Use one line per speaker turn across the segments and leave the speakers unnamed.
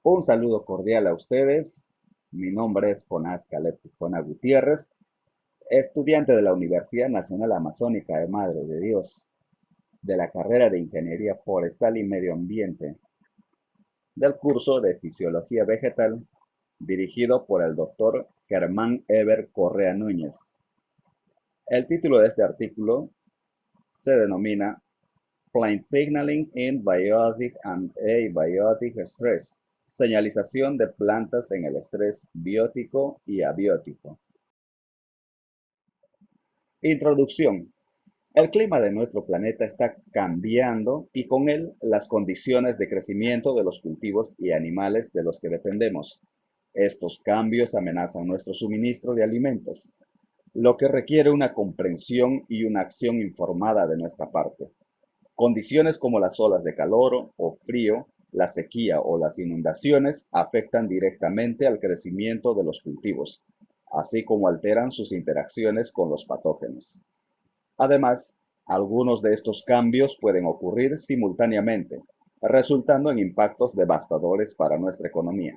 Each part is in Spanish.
Un saludo cordial a ustedes. Mi nombre es Jonás Caleb Tijona Gutiérrez, estudiante de la Universidad Nacional Amazónica de Madre de Dios, de la carrera de Ingeniería Forestal y Medio Ambiente, del curso de Fisiología Vegetal, dirigido por el doctor Germán Eber Correa Núñez. El título de este artículo se denomina Plant Signaling in Biotic and Abiotic Stress. Señalización de plantas en el estrés biótico y abiótico. Introducción. El clima de nuestro planeta está cambiando y con él las condiciones de crecimiento de los cultivos y animales de los que dependemos. Estos cambios amenazan nuestro suministro de alimentos, lo que requiere una comprensión y una acción informada de nuestra parte. Condiciones como las olas de calor o frío, la sequía o las inundaciones afectan directamente al crecimiento de los cultivos, así como alteran sus interacciones con los patógenos. Además, algunos de estos cambios pueden ocurrir simultáneamente, resultando en impactos devastadores para nuestra economía.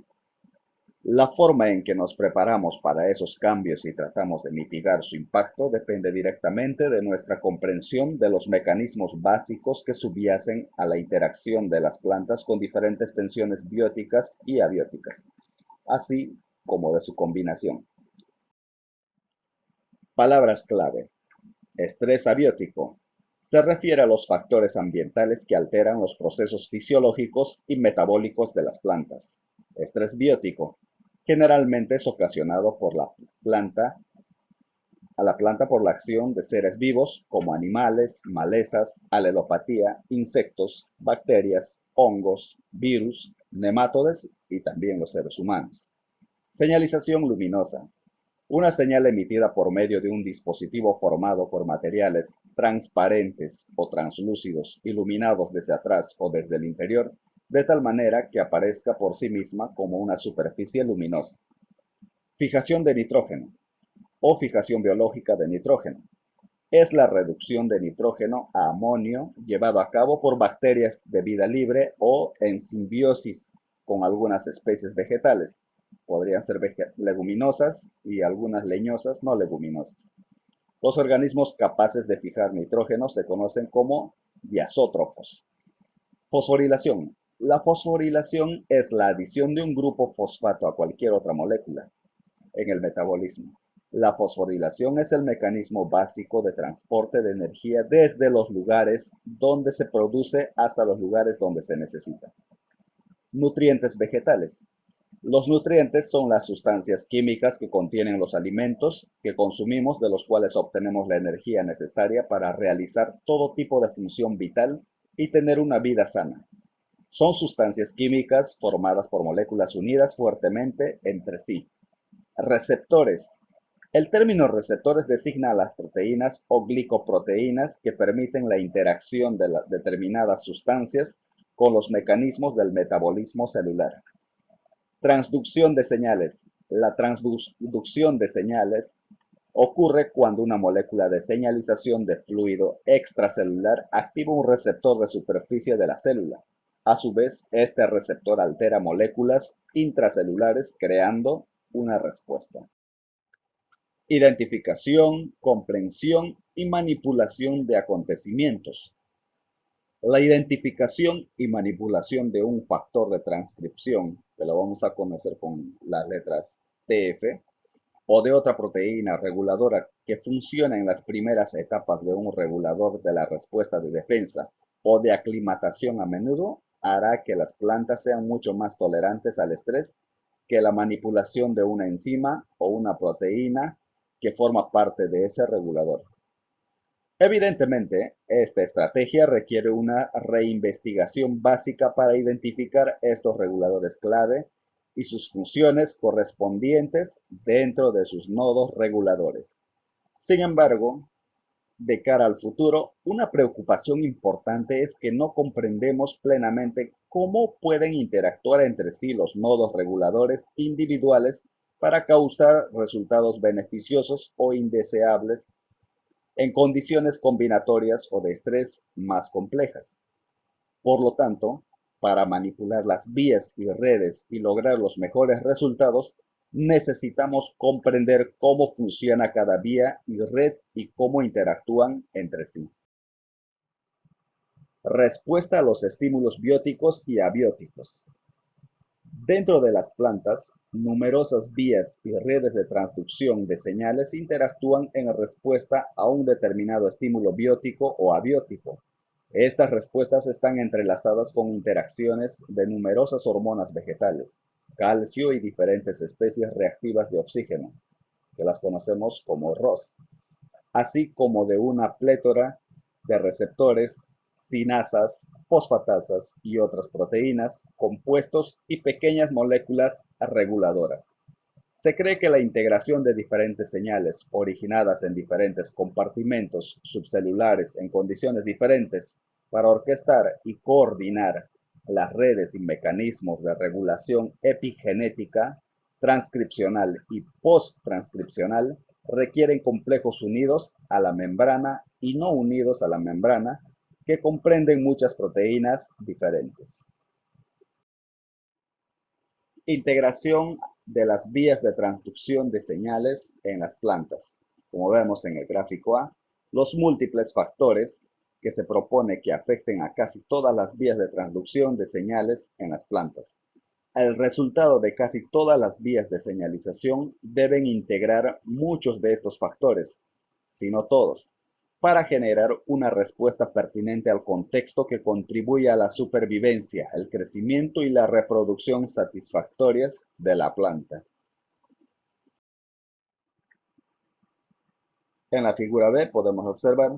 La forma en que nos preparamos para esos cambios y tratamos de mitigar su impacto depende directamente de nuestra comprensión de los mecanismos básicos que subyacen a la interacción de las plantas con diferentes tensiones bióticas y abióticas, así como de su combinación. Palabras clave. Estrés abiótico. Se refiere a los factores ambientales que alteran los procesos fisiológicos y metabólicos de las plantas. Estrés biótico. Generalmente es ocasionado por la planta por la acción de seres vivos como animales, malezas, alelopatía, insectos, bacterias, hongos, virus, nemátodes y también los seres humanos. Señalización luminosa. Una señal emitida por medio de un dispositivo formado por materiales transparentes o translúcidos, iluminados desde atrás o desde el interior, de tal manera que aparezca por sí misma como una superficie luminosa. Fijación de nitrógeno o fijación biológica de nitrógeno. Es la reducción de nitrógeno a amonio llevado a cabo por bacterias de vida libre o en simbiosis con algunas especies vegetales. Podrían ser leguminosas y algunas leñosas no leguminosas. Los organismos capaces de fijar nitrógeno se conocen como diazótrofos. Fosforilación. La fosforilación es la adición de un grupo fosfato a cualquier otra molécula en el metabolismo. La fosforilación es el mecanismo básico de transporte de energía desde los lugares donde se produce hasta los lugares donde se necesita. Nutrientes vegetales. Los nutrientes son las sustancias químicas que contienen los alimentos que consumimos, de los cuales obtenemos la energía necesaria para realizar todo tipo de función vital y tener una vida sana. Son sustancias químicas formadas por moléculas unidas fuertemente entre sí. Receptores. El término receptores designa a las proteínas o glicoproteínas que permiten la interacción de determinadas sustancias con los mecanismos del metabolismo celular. Transducción de señales. La transducción de señales ocurre cuando una molécula de señalización de fluido extracelular activa un receptor de superficie de la célula. A su vez, este receptor altera moléculas intracelulares creando una respuesta. Identificación, comprensión y manipulación de acontecimientos. La identificación y manipulación de un factor de transcripción, que lo vamos a conocer con las letras TF, o de otra proteína reguladora que funciona en las primeras etapas de un regulador de la respuesta de defensa o de aclimatación a menudo, hará que las plantas sean mucho más tolerantes al estrés que la manipulación de una enzima o una proteína que forma parte de ese regulador. Evidentemente, esta estrategia requiere una reinvestigación básica para identificar estos reguladores clave y sus funciones correspondientes dentro de sus nodos reguladores. Sin embargo, de cara al futuro, una preocupación importante es que no comprendemos plenamente cómo pueden interactuar entre sí los nodos reguladores individuales para causar resultados beneficiosos o indeseables en condiciones combinatorias o de estrés más complejas. Por lo tanto, Para manipular las vías y redes y lograr los mejores resultados, necesitamos comprender cómo funciona cada vía y red y cómo interactúan entre sí. Respuesta a los estímulos bióticos y abióticos. Dentro de las plantas, numerosas vías y redes de transducción de señales interactúan en respuesta a un determinado estímulo biótico o abiótico. Estas respuestas están entrelazadas con interacciones de numerosas hormonas vegetales, calcio y diferentes especies reactivas de oxígeno, que las conocemos como ROS, así como de una plétora de receptores, sinasas, fosfatasas y otras proteínas, compuestos y pequeñas moléculas reguladoras. Se cree que la integración de diferentes señales originadas en diferentes compartimentos subcelulares en condiciones diferentes para orquestar y coordinar las redes y mecanismos de regulación epigenética, transcripcional y post-transcripcional requieren complejos unidos a la membrana y no unidos a la membrana que comprenden muchas proteínas diferentes. Integración de las vías de transducción de señales en las plantas. Como vemos en el gráfico A, los múltiples factores que se propone que afecten a casi todas las vías de transducción de señales en las plantas. El resultado de casi todas las vías de señalización deben integrar muchos de estos factores, si no todos, para generar una respuesta pertinente al contexto que contribuya a la supervivencia, el crecimiento y la reproducción satisfactorias de la planta. En la figura B podemos observar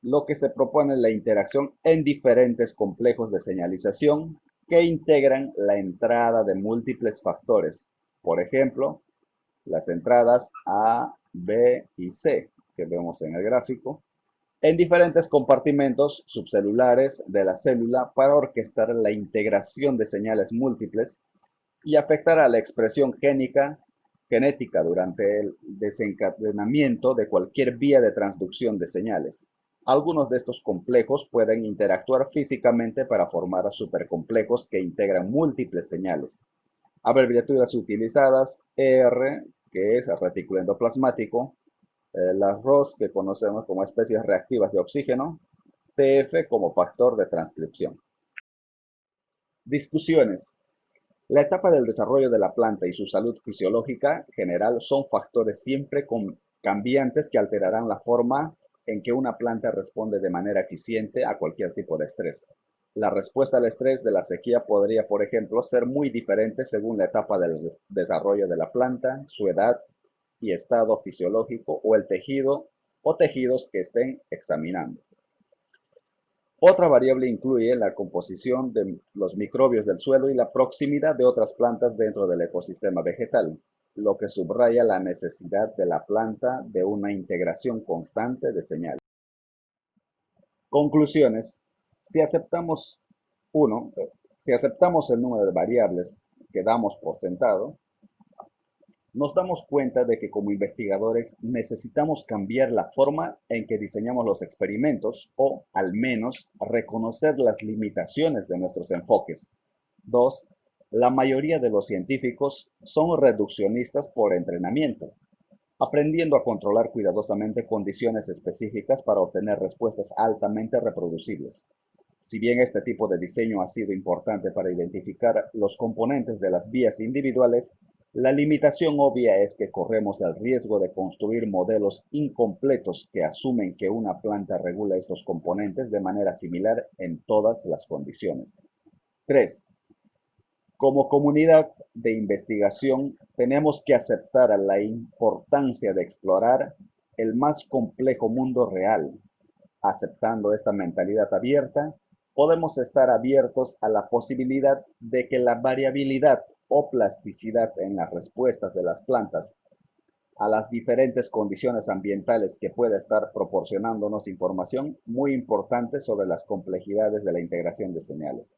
lo que se propone la interacción en diferentes complejos de señalización que integran la entrada de múltiples factores, por ejemplo, las entradas A, B y C que vemos en el gráfico, en diferentes compartimentos subcelulares de la célula para orquestar la integración de señales múltiples y afectar a la expresión genética durante el desencadenamiento de cualquier vía de transducción de señales. Algunos de estos complejos pueden interactuar físicamente para formar supercomplejos que integran múltiples señales. Abreviaturas utilizadas: ER, que es retículo endoplasmático, las ROS, que conocemos como especies reactivas de oxígeno, TF como factor de transcripción. Discusiones. La etapa del desarrollo de la planta y su salud fisiológica general son factores siempre cambiantes que alterarán la forma en que una planta responde de manera eficiente a cualquier tipo de estrés. La respuesta al estrés de la sequía podría, por ejemplo, ser muy diferente según la etapa del desarrollo de la planta, su edad y estado fisiológico o el tejido o tejidos que estén examinando. Otra variable incluye la composición de los microbios del suelo y la proximidad de otras plantas dentro del ecosistema vegetal, lo que subraya la necesidad de la planta de una integración constante de señales. Conclusiones. Si aceptamos si aceptamos el número de variables que damos por sentado, nos damos cuenta de que como investigadores necesitamos cambiar la forma en que diseñamos los experimentos o, al menos, reconocer las limitaciones de nuestros enfoques. 2. La mayoría de los científicos son reduccionistas por entrenamiento, aprendiendo a controlar cuidadosamente condiciones específicas para obtener respuestas altamente reproducibles. Si bien este tipo de diseño ha sido importante para identificar los componentes de las vías individuales, la limitación obvia es que corremos el riesgo de construir modelos incompletos que asumen que una planta regula estos componentes de manera similar en todas las condiciones. 3. Como comunidad de investigación, tenemos que aceptar la importancia de explorar el más complejo mundo real. Aceptando esta mentalidad abierta, podemos estar abiertos a la posibilidad de que la variabilidad o plasticidad en las respuestas de las plantas a las diferentes condiciones ambientales que pueda estar proporcionándonos información muy importante sobre las complejidades de la integración de señales.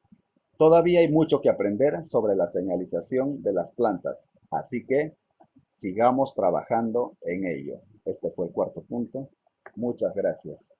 Todavía hay mucho que aprender sobre la señalización de las plantas, así que sigamos trabajando en ello. Este fue el cuarto punto. Muchas gracias.